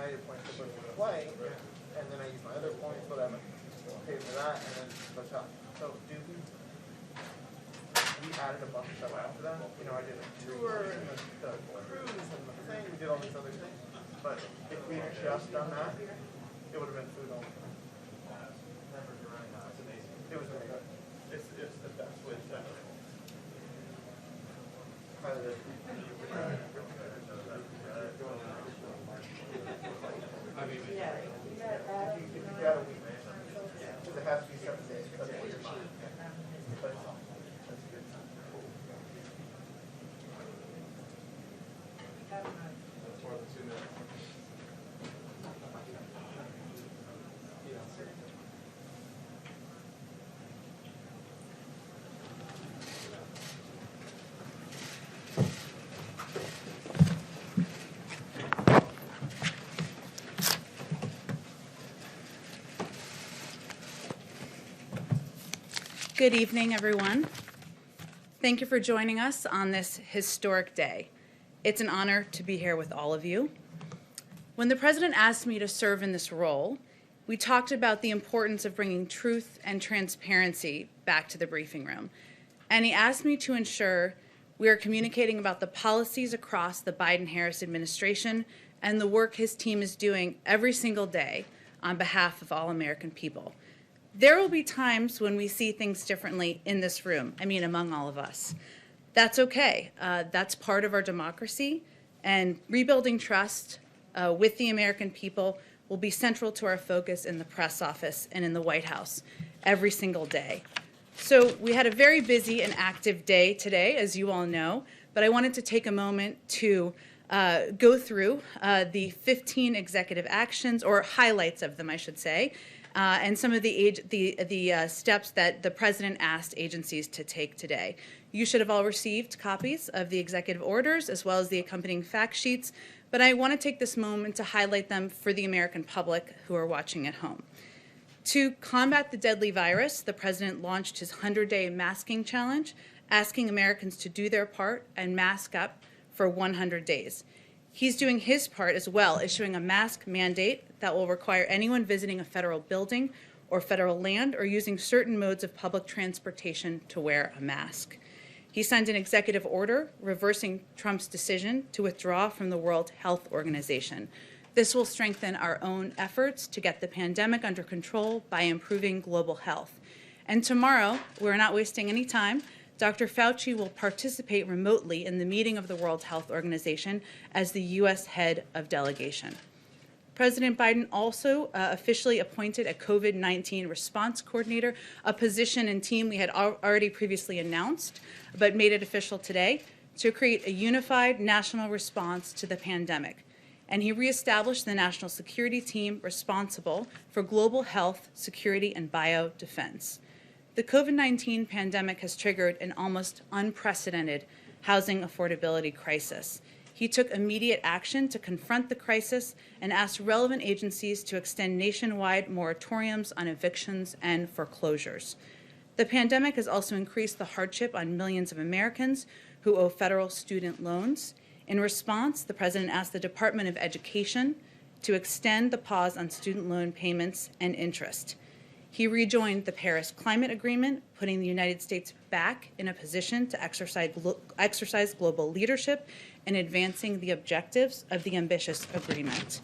United points to put in the flight, and then I use my other points, whatever, pay for that, and then hotel. So we added a bunch of stuff after that. You know, I did a tour and the cruise and the thing. We did all these other things. But if we had just done that, it would have been food only. It was really good. It's the best way to do it. I mean, yeah. If you got a week, because it has to be 7 days. That's what you're fine. But it's all. That's a good time. That's more than 2 minutes. Good evening, everyone. Thank you for joining us on this historic day. It's an honor to be here with all of you. When the President asked me to serve in this role, we talked about the importance of bringing truth and transparency back to the briefing room. And he asked me to ensure we are communicating about the policies across the Biden-Harris administration and the work his team is doing every single day on behalf of all American people. There will be times when we see things differently in this room, among all of us. That's okay. That's part of our democracy, and rebuilding trust with the American people will be central to our focus in the press office and in the White House every single day. So we had a very busy and active day today, as you all know, but I wanted to take a moment to go through the 15 executive actions, or highlights of them, I should say, and some of the steps that the President asked agencies to take today. You should have all received copies of the executive orders as well as the accompanying fact sheets, but I want to take this moment to highlight them for the American public who are watching at home. To combat the deadly virus, the President launched his 100-day masking challenge, asking Americans to do their part and mask up for 100 days. He's doing his part as well, issuing a mask mandate that will require anyone visiting a federal building or federal land or using certain modes of public transportation to wear a mask. He signed an executive order reversing Trump's decision to withdraw from the World Health Organization. This will strengthen our own efforts to get the pandemic under control by improving global health. And tomorrow, we're not wasting any time, Dr. Fauci will participate remotely in the meeting of the World Health Organization as the U.S. head of delegation. President Biden also officially appointed a COVID-19 response coordinator, a position and team we had already previously announced, but made it official today, to create a unified national response to the pandemic. And he reestablished the national security team responsible for global health, security, and biodefense. The COVID-19 pandemic has triggered an almost unprecedented housing affordability crisis. He took immediate action to confront the crisis and asked relevant agencies to extend nationwide moratoriums on evictions and foreclosures. The pandemic has also increased the hardship on millions of Americans who owe federal student loans. In response, the President asked the Department of Education to extend the pause on student loan payments and interest. He rejoined the Paris Climate Agreement, putting the United States back in a position to exercise global leadership in advancing the objectives of the ambitious agreement.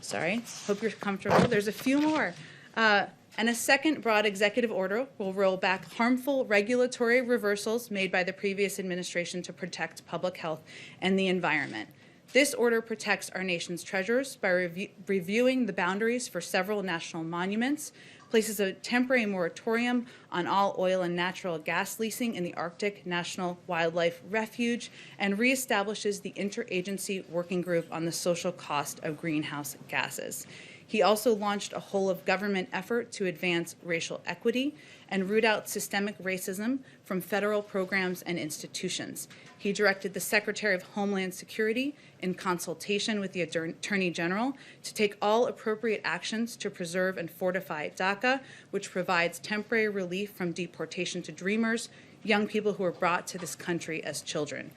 Sorry, hope you're comfortable. There's a few more. And a second broad executive order will roll back harmful regulatory reversals made by the previous administration to protect public health and the environment. This order protects our nation's treasures by reviewing the boundaries for several national monuments, places a temporary moratorium on all oil and natural gas leasing in the Arctic National Wildlife Refuge, and reestablishes the interagency working group on the social cost of greenhouse gases. He also launched a whole-of-government effort to advance racial equity and root out systemic racism from federal programs and institutions. He directed the Secretary of Homeland Security, in consultation with the Attorney General, to take all appropriate actions to preserve and fortify DACA, which provides temporary relief from deportation to Dreamers, young people who were brought to this country as children.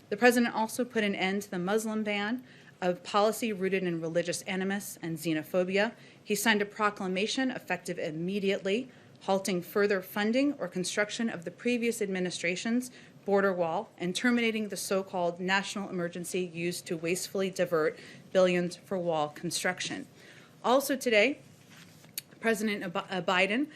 The President also put an end to the Muslim ban a policy rooted in religious animus and xenophobia. He signed a proclamation effective immediately, halting further funding or construction of the previous administration's border wall and terminating the so-called national emergency used to wastefully divert billions for wall construction. Also today, President Biden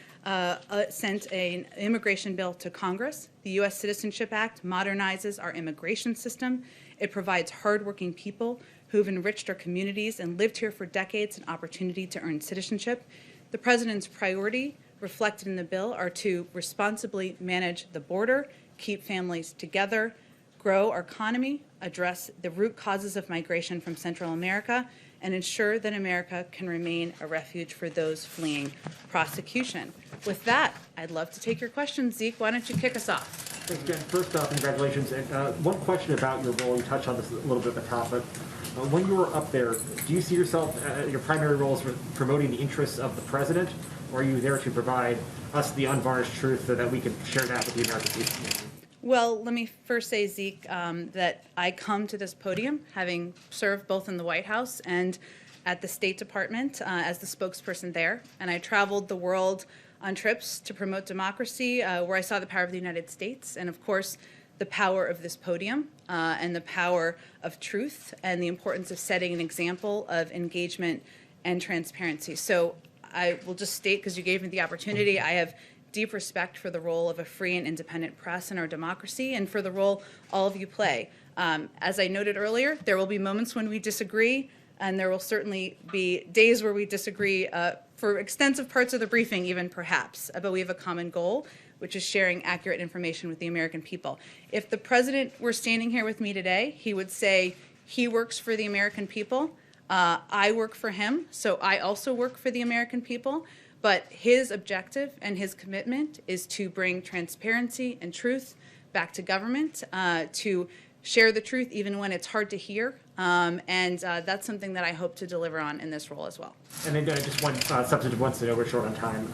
sent an immigration bill to Congress. The U.S. Citizenship Act modernizes our immigration system. It provides hardworking people who've enriched our communities and lived here for decades an opportunity to earn citizenship. The president's priority reflected in the bill are to responsibly manage the border, keep families together, grow our economy, address the root causes of migration from Central America, and ensure that America can remain a refuge for those fleeing prosecution. With that, I'd love to take your questions. Zeke, why don't you kick us off? Thanks, Jen. First off, congratulations. And one question about your role, you touched on this a little bit at the top, but when you were up there, do you see yourself, your primary role is promoting the interests of the president, or are you there to provide us the unvarnished truth so that we can share that with the American people? Well, let me first say, Zeke, that I come to this podium having served both in the White House and at the State Department as the spokesperson there. And I traveled the world on trips to promote democracy, where I saw the power of the United States and, of course, the power of this podium and the power of truth and the importance of setting an example of engagement and transparency. So I will just state, because you gave me the opportunity, I have deep respect for the role of a free and independent press in our democracy and for the role all of you play. As I noted earlier, there will be moments when we disagree, and there will certainly be days where we disagree for extensive parts of the briefing even perhaps, but we have a common goal, which is sharing accurate information with the American people. If the president were standing here with me today, he would say he works for the American people. I work for him, so I also work for the American people. But his objective and his commitment is to bring transparency and truth back to government, to share the truth even when it's hard to hear. And that's something that I hope to deliver on in this role as well. And then just one substantive one, so I know we're short on time.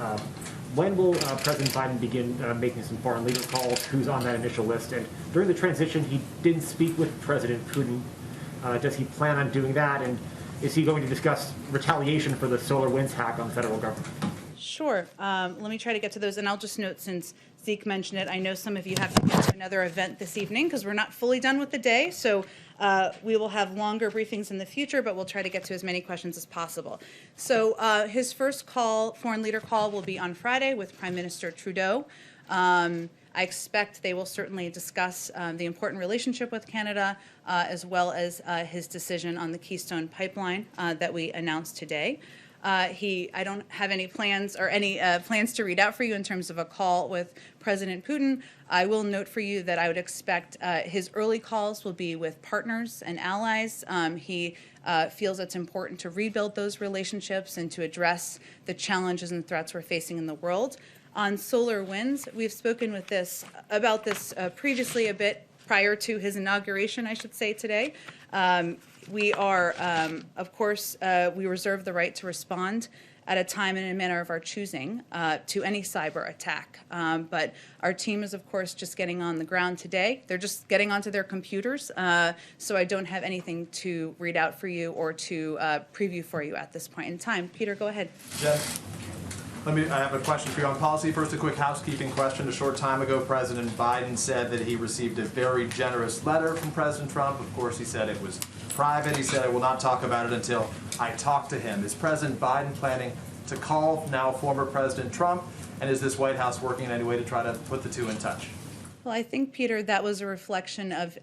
When will President Biden begin making some foreign leader calls? Who's on that initial list? And during the transition, he didn't speak with President Putin. Does he plan on doing that? And is he going to discuss retaliation for the SolarWinds hack on the federal government? Sure. Let me try to get to those. And I'll just note, since Zeke mentioned it, I know some of you have to get to another event this evening because we're not fully done with the day. So we will have longer briefings in the future, but we'll try to get to as many questions as possible. So his first call, foreign leader call, will be on Friday with Prime Minister Trudeau. I expect they will certainly discuss the important relationship with Canada, as well as his decision on the Keystone Pipeline that we announced today. I don't have any plans or any plans to read out for you in terms of a call with President Putin. I will note for you that I would expect his early calls will be with partners and allies. He feels it's important to rebuild those relationships and to address the challenges and threats we're facing in the world. On SolarWinds, we've spoken about this previously a bit prior to his inauguration, I should say, today. We are, of course, we reserve the right to respond at a time and a manner of our choosing to any cyber attack. But our team is, of course, just getting on the ground today. They're just getting onto their computers, so I don't have anything to read out for you or to preview for you at this point in time. Peter, go ahead. Jen, I have a question for you on policy. First, a quick housekeeping question. A short time ago, President Biden said that he received a very generous letter from President Trump. Of course, he said it was private. He said, I will not talk about it until I talk to him. Is President Biden planning to call now former President Trump? And is this White House working in any way to try to put the two in touch? Well, I think, Peter, that was a reflection of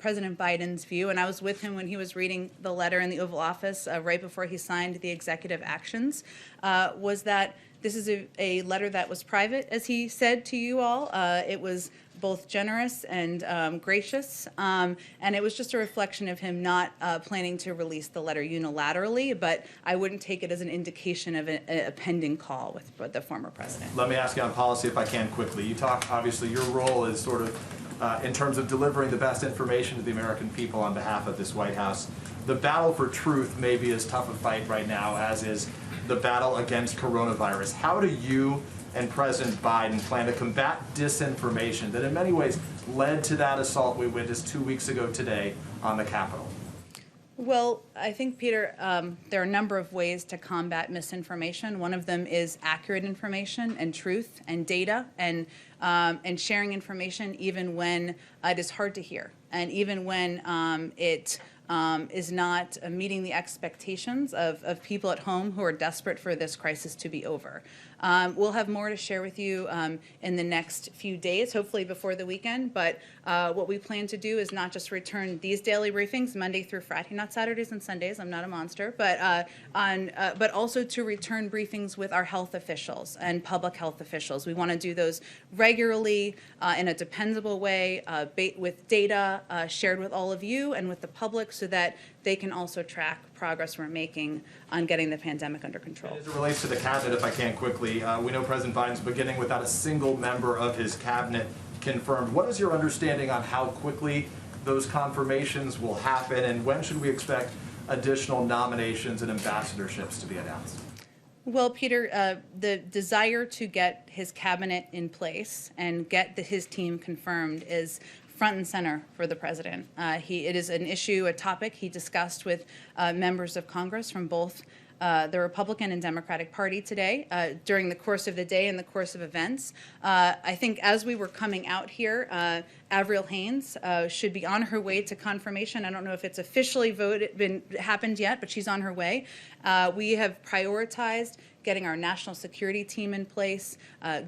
President Biden's view, and I was with him when he was reading the letter in the Oval Office right before he signed the executive actions, was that this is a letter that was private, as he said to you all. It was both generous and gracious, and it was just a reflection of him not planning to release the letter unilaterally, but I wouldn't take it as an indication of a pending call with the former president. Let me ask you on policy, if I can, quickly. You talk, obviously, your role is sort of in terms of delivering the best information to the American people on behalf of this White House. The battle for truth may be as tough a fight right now as is the battle against coronavirus. How do you and President Biden plan to combat disinformation that in many ways led to that assault we witnessed 2 weeks ago today on the Capitol? Well, I think, Peter, there are a number of ways to combat misinformation. One of them is accurate information and truth and data and sharing information even when it is hard to hear and even when it is not meeting the expectations of people at home who are desperate for this crisis to be over. We'll have more to share with you in the next few days, hopefully before the weekend. But what we plan to do is not just return these daily briefings Monday through Friday, not Saturdays and Sundays. I'm not a monster, but also to return briefings with our health officials and public health officials. We want to do those regularly in a dependable way with data shared with all of you and with the public, so that they can also track progress we're making on getting the pandemic under control. As it relates to the cabinet, if I can quickly, we know President Biden's beginning without a single member of his cabinet confirmed. What is your understanding on how quickly those confirmations will happen, and when should we expect additional nominations and ambassadorships to be announced? Well, Peter, the desire to get his cabinet in place and get his team confirmed is front and center for the president. It is an issue, a topic he discussed with members of Congress from both the Republican and Democratic Party today during the course of the day and the course of events. I think as we were coming out here, Avril Haines should be on her way to confirmation. I don't know if it's officially happened yet, but she's on her way. We have prioritized getting our national security team in place,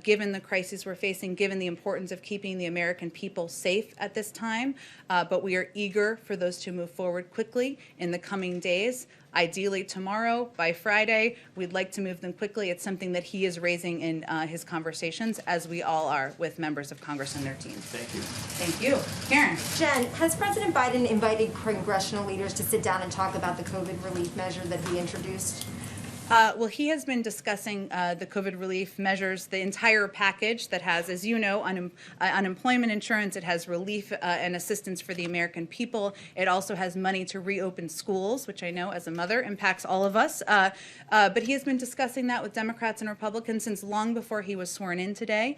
given the crises we're facing, given the importance of keeping the American people safe at this time. But we are eager for those to move forward quickly in the coming days. Ideally tomorrow, by Friday, we'd like to move them quickly. It's something that he is raising in his conversations, as we all are with members of Congress and their teams. Thank you. Thank you. Karen. Jen, has President Biden invited congressional leaders to sit down and talk about the COVID relief measure that he introduced? Well, he has been discussing the COVID relief measures, the entire package that has, as you know, unemployment insurance. It has relief and assistance for the American people. It also has money to reopen schools, which I know as a mother impacts all of us. But he has been discussing that with Democrats and Republicans since long before he was sworn in today.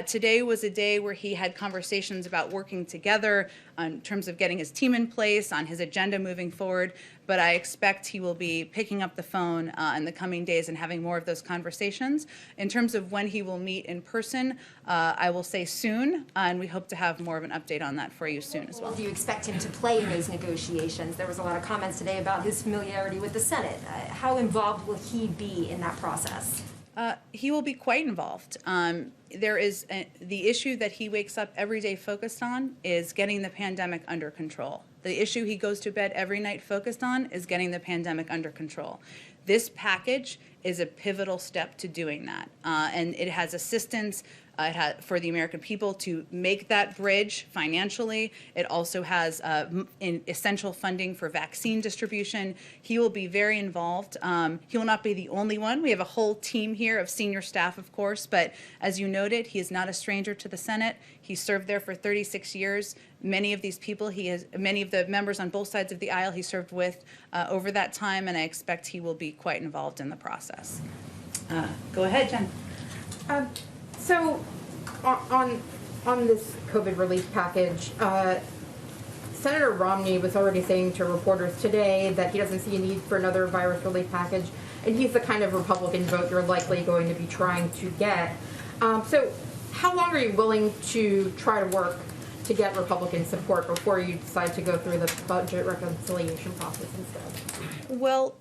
Today was a day where he had conversations about working together in terms of getting his team in place, on his agenda moving forward. But I expect he will be picking up the phone in the coming days and having more of those conversations. In terms of when he will meet in person, I will say soon, and we hope to have more of an update on that for you soon as well. Do you expect him to play in those negotiations? There was a lot of comments today about his familiarity with the Senate. How involved will he be in that process? He will be quite involved. The issue that he wakes up every day focused on is getting the pandemic under control. The issue he goes to bed every night focused on is getting the pandemic under control. This package is a pivotal step to doing that, and it has assistance for the American people to make that bridge financially. It also has essential funding for vaccine distribution. He will be very involved. He will not be the only one. We have a whole team here of senior staff, of course, but as you noted, he is not a stranger to the Senate. He served there for 36 years. Many of these people, many of the members on both sides of the aisle he served with over that time, and I expect he will be quite involved in the process. Go ahead, Jen. So, on this COVID relief package, Senator Romney was already saying to reporters today that he doesn't see a need for another virus relief package, and he's the kind of Republican vote you're likely going to be trying to get. So, how long are you willing to try to work to get Republican support before you decide to go through the budget reconciliation process instead? Well,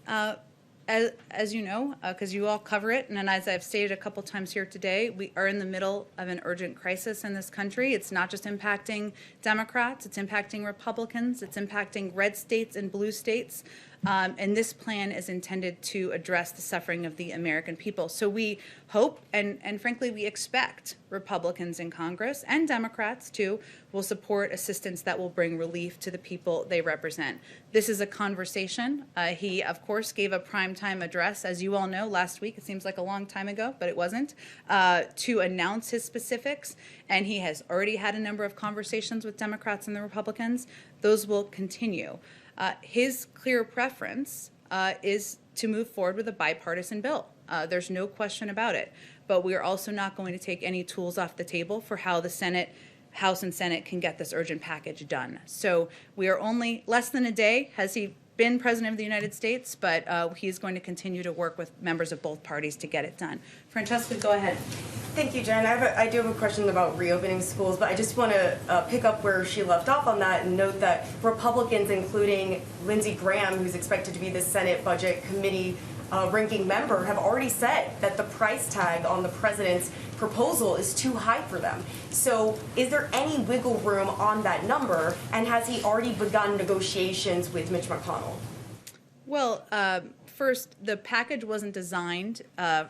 as you know, because you all cover it, and as I've stated a couple times here today, we are in the middle of an urgent crisis in this country. It's not just impacting Democrats, it's impacting Republicans, it's impacting red states and blue states. And this plan is intended to address the suffering of the American people. So we hope, and frankly, we expect Republicans in Congress and Democrats too will support assistance that will bring relief to the people they represent. This is a conversation. He, of course, gave a primetime address, as you all know, last week. It seems like a long time ago, but it wasn't, to announce his specifics. And he has already had a number of conversations with Democrats and the Republicans. Those will continue. His clear preference is to move forward with a bipartisan bill. There's no question about it. But we are also not going to take any tools off the table for how the House and Senate can get this urgent package done. So we are only less than a day has he been president of the United States, but he's going to continue to work with members of both parties to get it done. Francesca, go ahead. Thank you, Jen. I do have a question about reopening schools, but I just want to pick up where she left off on that and note that Republicans, including Lindsey Graham, who's expected to be the Senate Budget Committee ranking member, have already said that the price tag on the president's proposal is too high for them. So is there any wiggle room on that number, and has he already begun negotiations with Mitch McConnell? Well, first, the package wasn't designed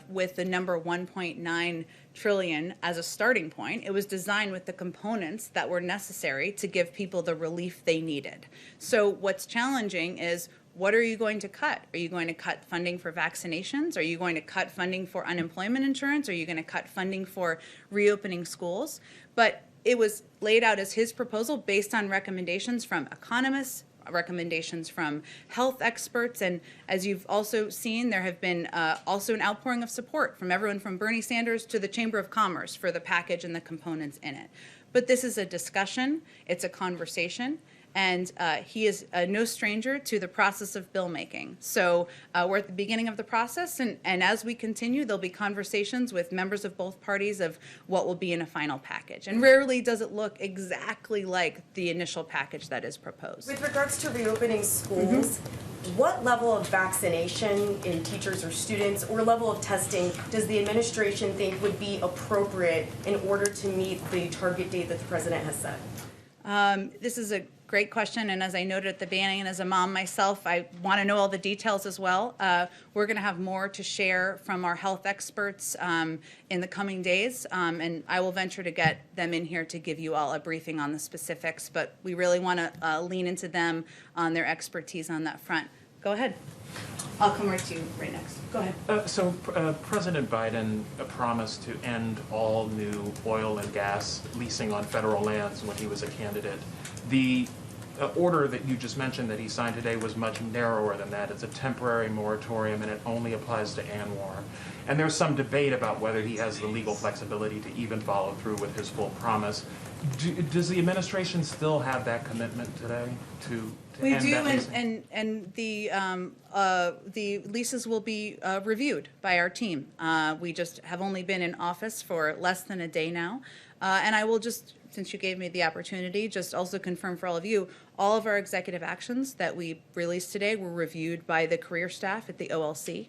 with the number 1.9 trillion as a starting point. It was designed with the components that were necessary to give people the relief they needed. So what's challenging is, what are you going to cut? Are you going to cut funding for vaccinations? Are you going to cut funding for unemployment insurance? Are you going to cut funding for reopening schools? But it was laid out as his proposal based on recommendations from economists, recommendations from health experts, and as you've also seen, there have been also an outpouring of support from everyone from Bernie Sanders to the Chamber of Commerce for the package and the components in it. But this is a discussion, it's a conversation, and he is no stranger to the process of bill making. So we're at the beginning of the process, and as we continue, there'll be conversations with members of both parties of what will be in a final package. And rarely does it look exactly like the initial package that is proposed. With regards to reopening schools, what level of vaccination in teachers or students or level of testing does the administration think would be appropriate in order to meet the target date that the president has set? This is a great question, and as I noted at the beginning, and as a mom myself, I want to know all the details as well. We're going to have more to share from our health experts in the coming days, and I will venture to get them in here to give you all a briefing on the specifics, but we really want to lean into them on their expertise on that front. Go ahead. I'll come right to you right next. Go ahead. President Biden promised to end all new oil and gas leasing on federal lands when he was a candidate. The order that you just mentioned that he signed today was much narrower than that. It's a temporary moratorium, and it only applies to ANWR. And there's some debate about whether he has the legal flexibility to even follow through with his full promise. Does the administration still have that commitment today to We end do, that leasing? and the leases will be reviewed by our team. We just have only been in office for less than a day now, and I will just, since you gave me the opportunity, just also confirm for all of you, all of our executive actions that we released today were reviewed by the career staff at the OLC.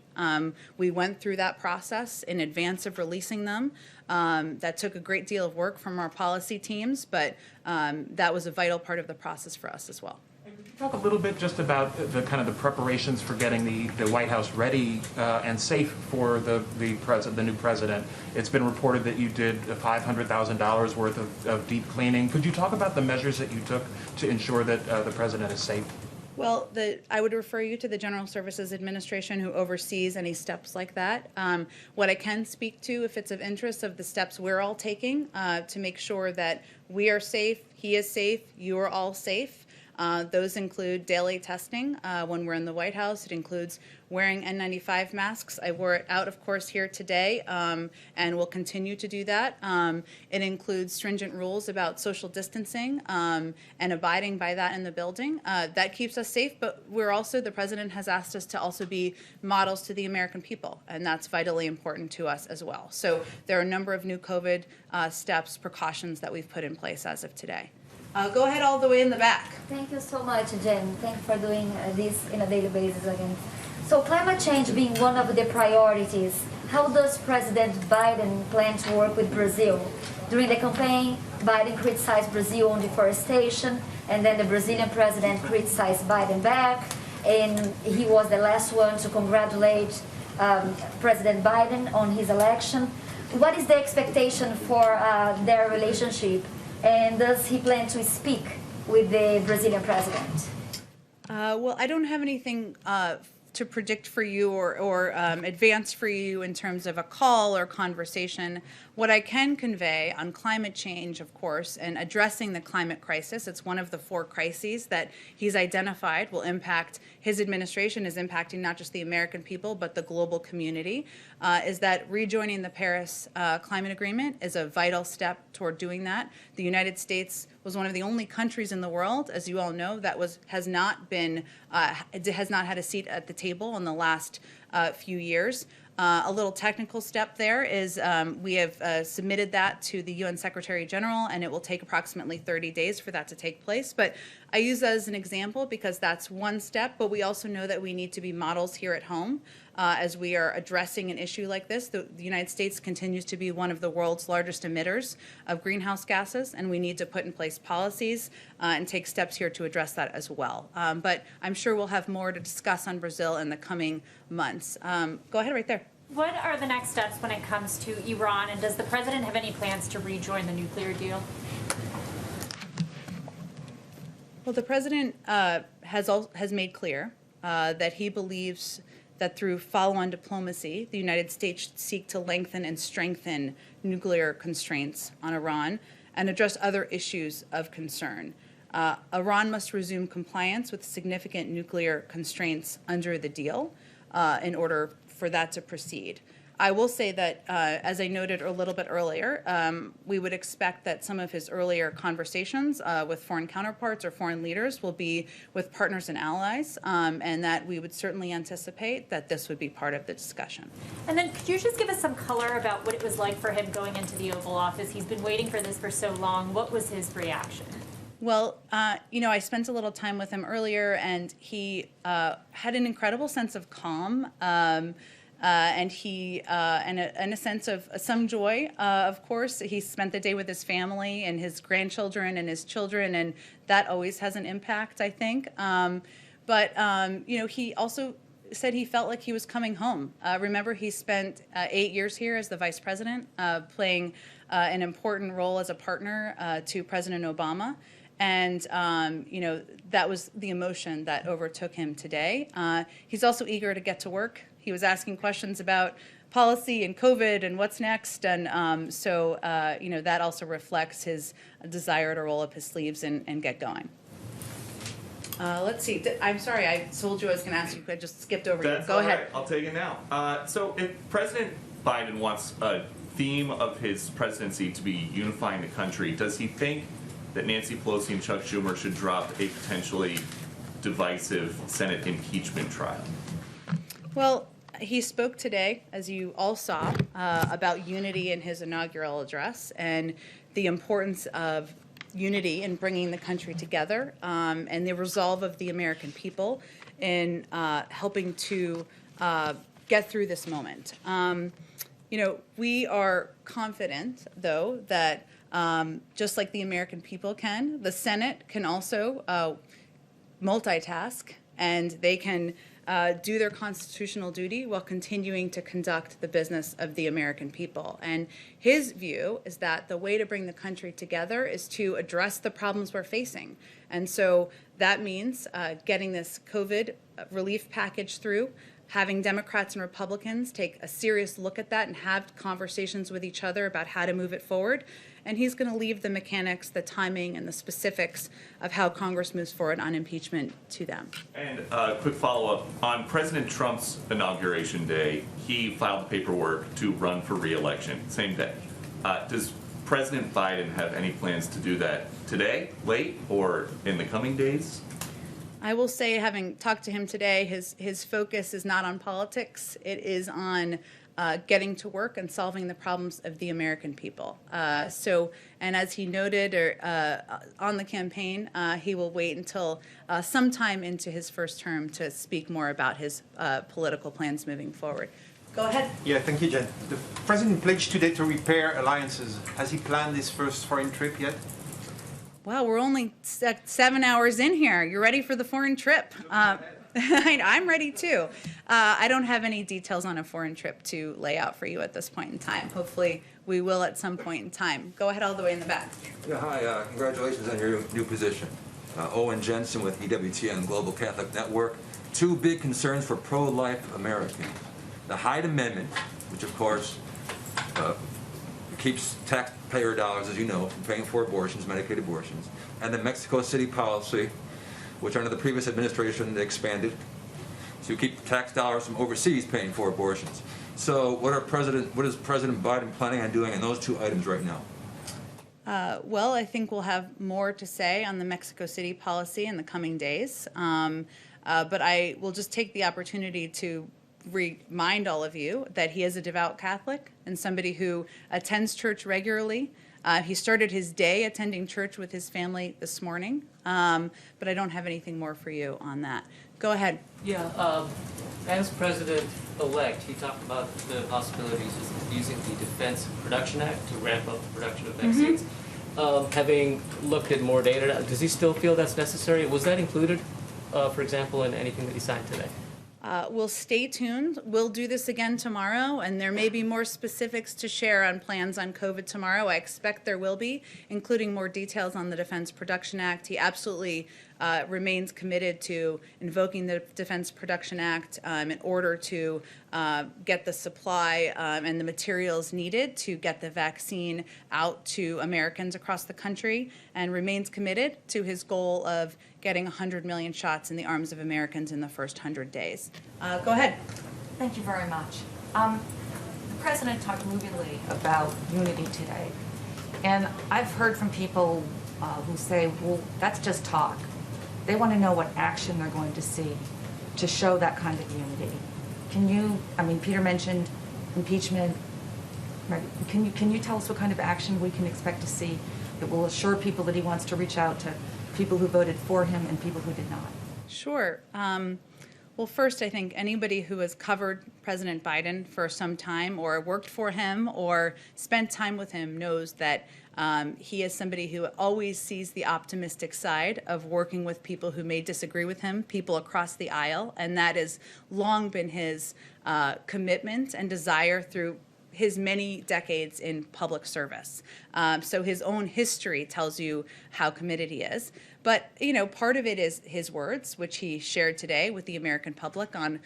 We went through that process in advance of releasing them. That took a great deal of work from our policy teams, but that was a vital part of the process for us as well. Talk a little bit just about the kind of the preparations for getting the White House ready and safe for the new president. It's been reported that you did $500,000 worth of deep cleaning. Could you talk about the measures that you took to ensure that the president is safe? Well, I would refer you to the General Services Administration, who oversees any steps like that. What I can speak to, if it's of interest, of the steps we're all taking to make sure that we are safe, he is safe, you are all safe. Those include daily testing when we're in the White House. It includes wearing N95 masks. I wore it out, of course, here today, and will continue to do that. It includes stringent rules about social distancing and abiding by that in the building. That keeps us safe, but we're also, the president has asked us to also be models to the American people, and that's vitally important to us as well. So there are a number of new COVID steps, precautions that we've put in place as of today. Go ahead all the way in the back. Thank you so much, Jen. Thank you for doing this in a daily basis again. So climate change being one of the priorities, how does President Biden plan to work with Brazil? During the campaign, Biden criticized Brazil on deforestation, and then the Brazilian president criticized Biden back, and he was the last one to congratulate President Biden on his election. What is the expectation for their relationship? And does he plan to speak with the Brazilian president? Well, I don't have anything to predict for you or advance for you in terms of a call or conversation. What I can convey on climate change, of course, and addressing the climate crisis, it's one of the 4 crises that he's identified will impact his administration, is impacting not just the American people, but the global community, is that rejoining the Paris Climate Agreement is a vital step toward doing that. The United States was one of the only countries in the world, as you all know, that has not had a seat at the table in the last few years. A little technical step there is we have submitted that to the UN Secretary General, and it will take approximately 30 days for that to take place. But I use that as an example because that's one step, but we also know that we need to be models here at home as we are addressing an issue like this. The United States continues to be one of the world's largest emitters of greenhouse gases, and we need to put in place policies and take steps here to address that as well. But I'm sure we'll have more to discuss on Brazil in the coming months. Go ahead right there. What are the next steps when it comes to Iran, and does the president have any plans to rejoin the nuclear deal? Well, the president has made clear that he believes that through follow-on diplomacy, the United States should seek to lengthen and strengthen nuclear constraints on Iran and address other issues of concern. Iran must resume compliance with significant nuclear constraints under the deal in order for that to proceed. I will say that, as I noted a little bit earlier, we would expect that some of his earlier conversations with foreign counterparts or foreign leaders will be with partners and allies, and that we would certainly anticipate that this would be part of the discussion. And then could you just give us some color about what it was like for him going into the Oval Office? He's been waiting for this for so long. What was his reaction? Well, I spent a little time with him earlier, and he had an incredible sense of calm. And a sense of some joy, of course. He spent the day with his family and his grandchildren and his children, and that always has an impact, I think. He also said he felt like he was coming home. Remember, he spent 8 years here as the vice president, playing an important role as a partner to President Obama. And, that was the emotion that overtook him today. He's also eager to get to work. He was asking questions about policy and COVID and what's next. And that also reflects his desire to roll up his sleeves and get going. Let's see. I'm sorry, I told you I was going to ask you. I just skipped over you. Go ahead. Right. I'll take it now. So if President Biden wants a theme of his presidency to be unifying the country, does he think that Nancy Pelosi and Chuck Schumer should drop a potentially divisive Senate impeachment trial? Well, he spoke today, as you all saw, about unity in his inaugural address and the importance of unity in bringing the country together and the resolve of the American people in helping to get through this moment. We are confident, though, that just like the American people can, the Senate can also multitask, and they can do their constitutional duty while continuing to conduct the business of the American people. And his view is that the way to bring the country together is to address the problems we're facing. And so that means getting this COVID relief package through, having Democrats and Republicans take a serious look at that and have conversations with each other about how to move it forward. And he's going to leave the mechanics, the timing, and the specifics of how Congress moves forward on impeachment to them. And a quick follow-up. On President Trump's inauguration day, he filed the paperwork to run for re-election, same day. Does President Biden have any plans to do that today, late, or in the coming days? I will say, having talked to him today, his focus is not on politics. It is on getting to work and solving the problems of the American people. And as he noted on the campaign, he will wait until sometime into his first term to speak more about his political plans moving forward. Go ahead. Yeah, thank you, Jen. The president pledged today to repair alliances. Has he planned his first foreign trip yet? Well, we're only 7 hours in here. You're ready for the foreign trip. I'm ready too. I don't have any details on a foreign trip to lay out for you at this point in time. Hopefully we will at some point in time. Go ahead all the way in the back. Yeah, hi, congratulations on your new position. Owen Jensen with EWTN Global Catholic Network. Two big concerns for pro-life Americans. The Hyde Amendment, which of course keeps taxpayer dollars, as you know, from paying for abortions, Medicaid abortions, and the Mexico City policy, which under the previous administration they expanded to keep tax dollars from overseas paying for abortions. So what is President Biden planning on doing on those two items right now? Well, I think we'll have more to say on the Mexico City policy in the coming days. But I will just take the opportunity to remind all of you that he is a devout Catholic and somebody who attends church regularly. He started his day attending church with his family this morning, but I don't have anything more for you on that. Go ahead. Yeah, as president-elect, he talked about the possibilities of using the Defense Production Act to ramp up the production of vaccines. Having looked at more data, does he still feel that's necessary? Was that included, for example, in anything that he signed today? We'll stay tuned. We'll do this again tomorrow, and there may be more specifics to share on plans on COVID tomorrow. I expect there will be, including more details on the Defense Production Act. He absolutely remains committed to invoking the Defense Production Act in order to get the supply and the materials needed to get the vaccine out to Americans across the country, and remains committed to his goal of getting 100 million shots in the arms of Americans in the first 100 days. Go ahead. Thank you very much. The President talked movingly about unity today, and I've heard from people who say, well, that's just talk. They want to know what action they're going to see to show that kind of unity. Can you, Peter mentioned impeachment. Right. Can you tell us what kind of action we can expect to see that will assure people that he wants to reach out to people who voted for him and people who did not? Sure. Well, first, I think anybody who has covered President Biden for some time or worked for him or spent time with him knows that he is somebody who always sees the optimistic side of working with people who may disagree with him, people across the aisle, and that has long been his commitment and desire through his many decades in public service. So his own history tells you how committed he is. But, part of it is his words, which he shared today with the American public on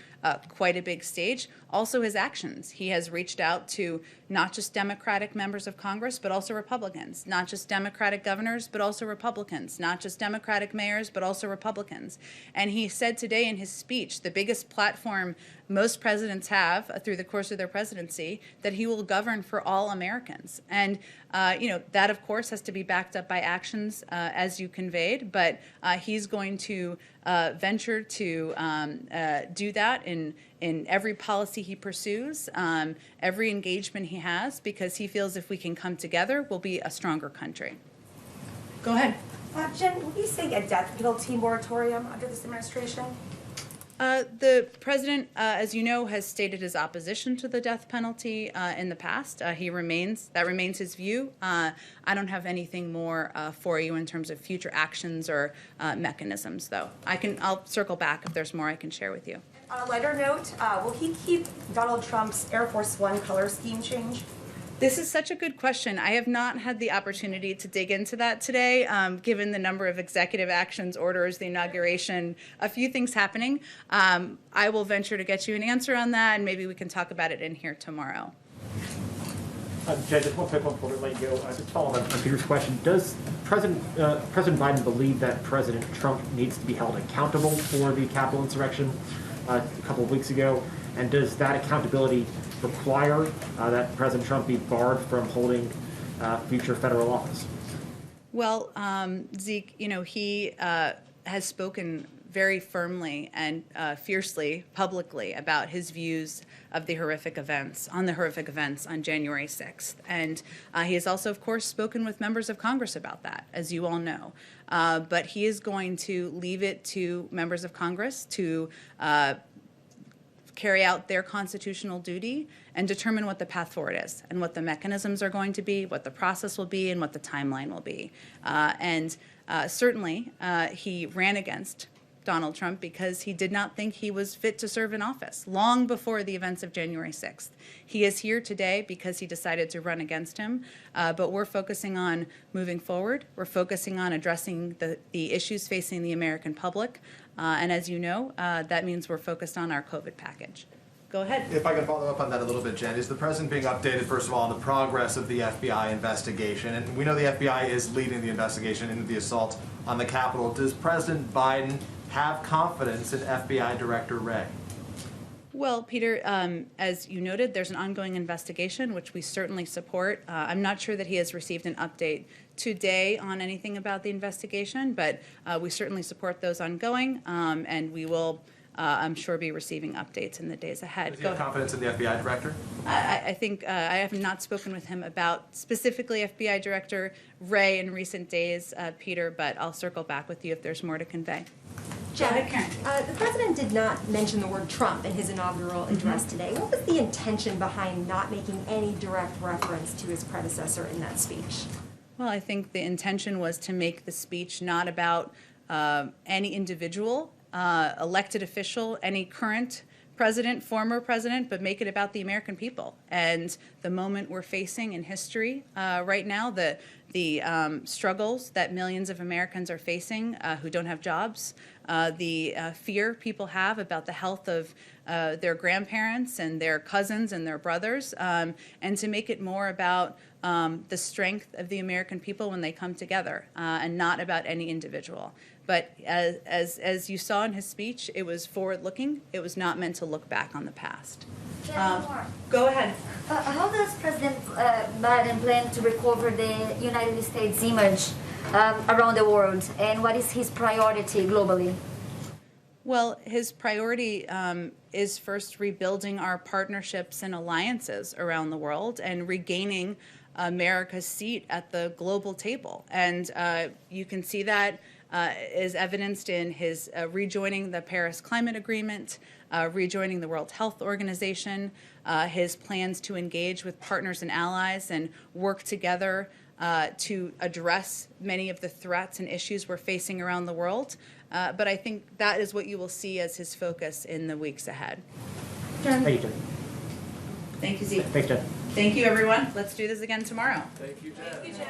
quite a big stage. Also his actions. He has reached out to not just Democratic members of Congress, but also Republicans. Not just Democratic governors, but also Republicans. Not just Democratic mayors, but also Republicans. And he said today in his speech, the biggest platform most presidents have through the course of their presidency, that he will govern for all Americans. And that, of course, has to be backed up by actions, as you conveyed, but he's going to venture to do that in every policy he pursues, every engagement he has, because he feels if we can come together, we'll be a stronger country. Go ahead. Jen, will you say a death penalty moratorium under this administration? The president, as you know, has stated his opposition to the death penalty in the past. That remains his view. I don't have anything more for you in terms of future actions or mechanisms, though. I'll circle back if there's more I can share with you. On a lighter note, will he keep Donald Trump's Air Force One color scheme change? This is such a good question. I have not had the opportunity to dig into that today, given the number of executive actions, orders, the inauguration, a few things happening. I will venture to get you an answer on that, and maybe we can talk about it in here tomorrow. Jen, just one quick one before we let you go. Just following on Peter's question, does President Biden believe that President Trump needs to be held accountable for the Capitol insurrection a couple of weeks ago? And does that accountability require that President Trump be barred from holding future federal office? Well, Zeke, he has spoken very firmly and fiercely, publicly, about his views of the horrific events on January 6th. And he has also, of course, spoken with members of Congress about that, as you all know. But he is going to leave it to members of Congress to carry out their constitutional duty and determine what the path forward is and what the mechanisms are going to be, what the process will be, and what the timeline will be. Certainly, he ran against Donald Trump because he did not think he was fit to serve in office long before the events of January 6th. He is here today because he decided to run against him, but we're focusing on moving forward. We're focusing on addressing the issues facing the American public, and as you know, that means we're focused on our COVID package. Go ahead. If I can follow up on that a little bit, Jen, is the president being updated, first of all, on the progress of the FBI investigation? And we know the FBI is leading the investigation into the assault on the Capitol. Does President Biden have confidence in FBI Director Wray? Well, Peter, as you noted, there's an ongoing investigation, which we certainly support. I'm not sure that he has received an update today on anything about the investigation, but we certainly support those ongoing, and we will, I'm sure, be receiving updates in the days ahead. Does he have confidence in the FBI director? I think I have not spoken with him about specifically FBI Director Wray in recent days, Peter, but I'll circle back with you if there's more to convey. Jen, the president did not mention the word Trump in his inaugural address today. What was the intention behind not making any direct reference to his predecessor in that speech? Well, I think the intention was to make the speech not about any individual, elected official, any current president, former president, but make it about the American people and the moment we're facing in history right now, the struggles that millions of Americans are facing who don't have jobs, the fear people have about the health of their grandparents and their cousins and their brothers, and to make it more about the strength of the American people when they come together, and not about any individual. But as you saw in his speech, it was forward-looking. It was not meant to look back on the past. Go ahead. How does President Biden plan to recover the United States image around the world, and what is his priority globally? Well, his priority is first rebuilding our partnerships and alliances around the world and regaining America's seat at the global table. And you can see that is evidenced in his rejoining the Paris Climate Agreement, rejoining the World Health Organization, his plans to engage with partners and allies and work together to address many of the threats and issues we're facing around the world. But I think that is what you will see as his focus in the weeks ahead. Thank you, Jen. Thank you, Zeke. Thanks, Jen. Thank you, everyone. Let's do this again tomorrow. Thank you, Jen. Thank you, Jen.